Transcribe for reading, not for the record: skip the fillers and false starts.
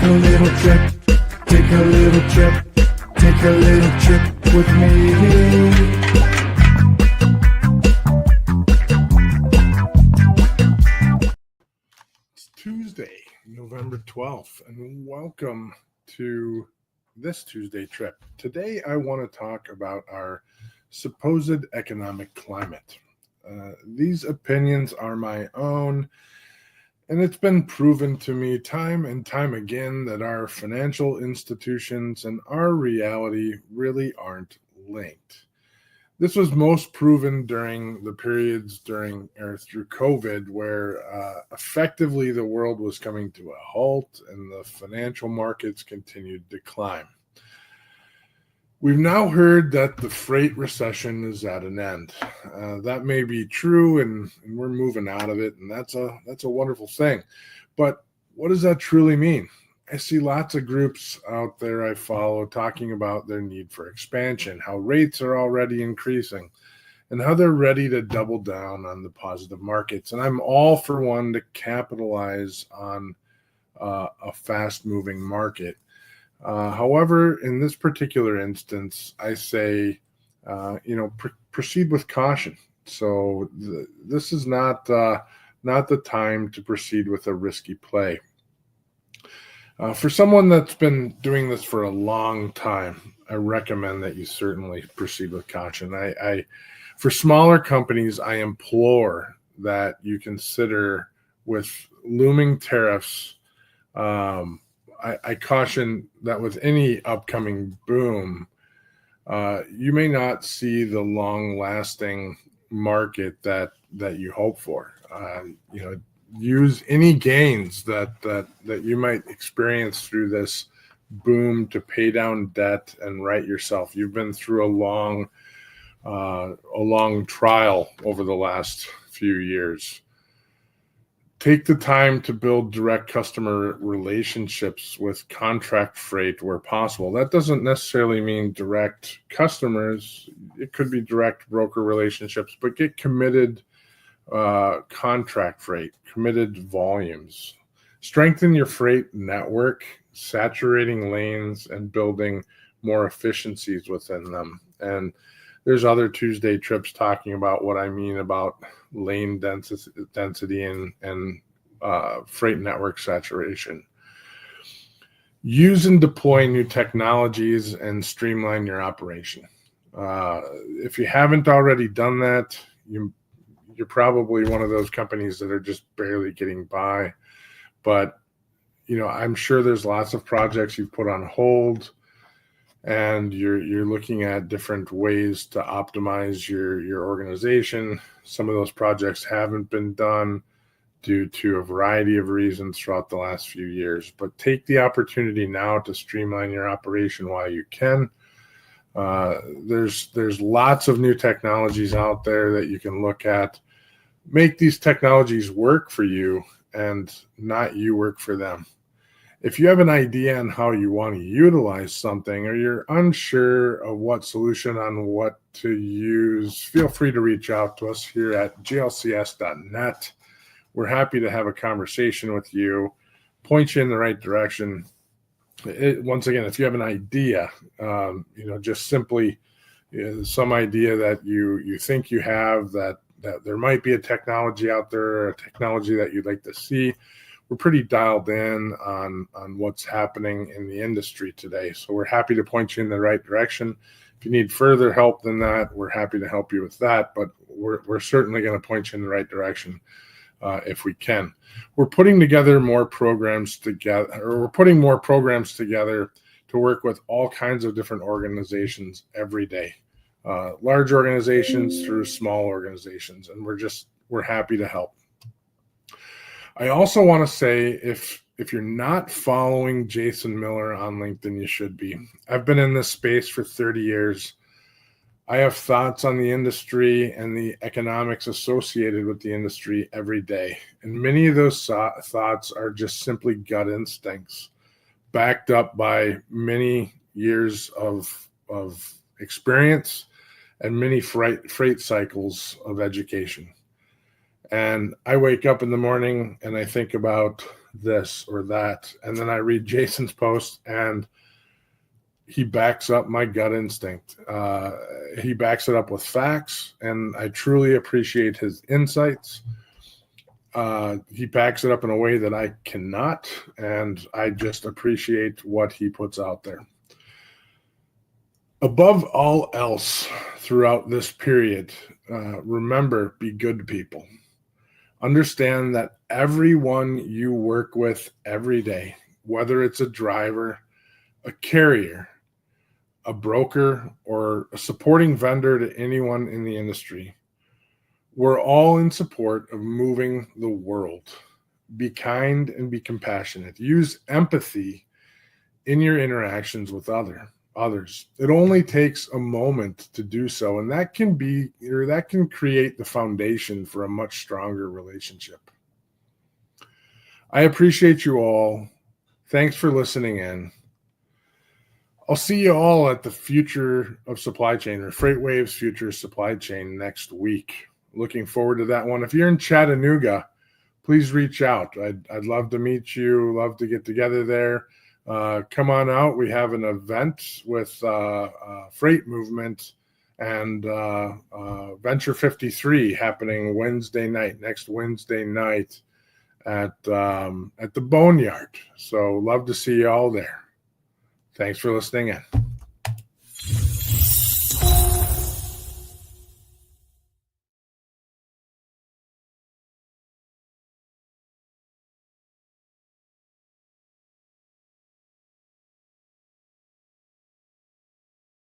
a little trip, take a little trip, take a little trip with me. It's Tuesday, November 12th, and welcome to this Tuesday trip. Today I want to talk about our supposed economic climate. These opinions are my own, and it's been proven to me time and time again that our financial institutions and our reality really aren't linked. This was most proven during the periods through COVID, where effectively the world was coming to a halt and the financial markets continued to climb. We've now heard that the freight recession is at an end. That may be true, and we're moving out of it, and that's a wonderful thing. But what does that truly mean? I see lots of groups out there I follow talking about their need for expansion, how rates are already increasing, and how they're ready to double down on the positive markets. And I'm all for one to capitalize on a fast-moving market. However, in this particular instance, I say, proceed with caution. So this is not the time to proceed with a risky play. For someone that's been doing this for a long time, I recommend that you certainly proceed with caution. For smaller companies, I implore that you consider, with looming tariffs, I caution that with any upcoming boom, you may not see the long-lasting market that you hope for. Use any gains that you might experience through this boom to pay down debt and right yourself. You've been through a long trial over the last few years. Take the time to build direct customer relationships with contract freight where possible. That doesn't necessarily mean direct customers. It could be direct broker relationships, but get committed contract freight, committed volumes. Strengthen your freight network, saturating lanes and building more efficiencies within them. And there's other Tuesday trips talking about what I mean about lane density and freight network saturation. Use and deploy new technologies and streamline your operation. If you haven't already done that, you're probably one of those companies that are just barely getting by. But I'm sure there's lots of projects you've put on hold, and you're looking at different ways to optimize your organization. Some of those projects haven't been done due to a variety of reasons throughout the last few years. But take the opportunity now to streamline your operation while you can. There's lots of new technologies out there that you can look at. Make these technologies work for you and not you work for them. If you have an idea on how you want to utilize something, or you're unsure of what solution on what to use, feel free to reach out to us here at glcs.net. We're happy to have a conversation with you, point you in the right direction. Once again, if you have an idea, just simply some idea that you think you have, that there might be a technology out there, a technology that you'd like to see. We're pretty dialed in on what's happening in the industry today. So we're happy to point you in the right direction. If you need further help than that, we're happy to help you with that, but we're certainly going to point you in the right direction if we can. We're putting more programs together to work with all kinds of different organizations every day, large organizations through small organizations, and we're happy to help. I also want to say, if you're not following Jason Miller on LinkedIn, you should be. I've been in this space for 30 years. I have thoughts on the industry and the economics associated with the industry every day. And many of those thoughts are just simply gut instincts, backed up by many years of experience and many freight cycles of education. And I wake up in the morning and I think about this or that. And then I read Jason's post and he backs up my gut instinct. He backs it up with facts, and I truly appreciate his insights. He backs it up in a way that I cannot, and I just appreciate what he puts out there. Above all else, throughout this period, remember, be good to people. Understand that everyone you work with every day, whether it's a driver, a carrier, a broker, or a supporting vendor to anyone in the industry, we're all in support of moving the world. Be kind and be compassionate. Use empathy in your interactions with others. It only takes a moment to do so, and that can create the foundation for a much stronger relationship. I appreciate you all. Thanks for listening in. I'll see you all at the Future of Supply Chain, or FreightWaves Future Supply Chain, next week. Looking forward to that one. If you're in Chattanooga, please reach out. I'd love to meet you, love to get together there. Come on out. We have an event with Freight Movement and Venture 53 happening next Wednesday night at the Boneyard. So love to see you all there. Thanks for listening in.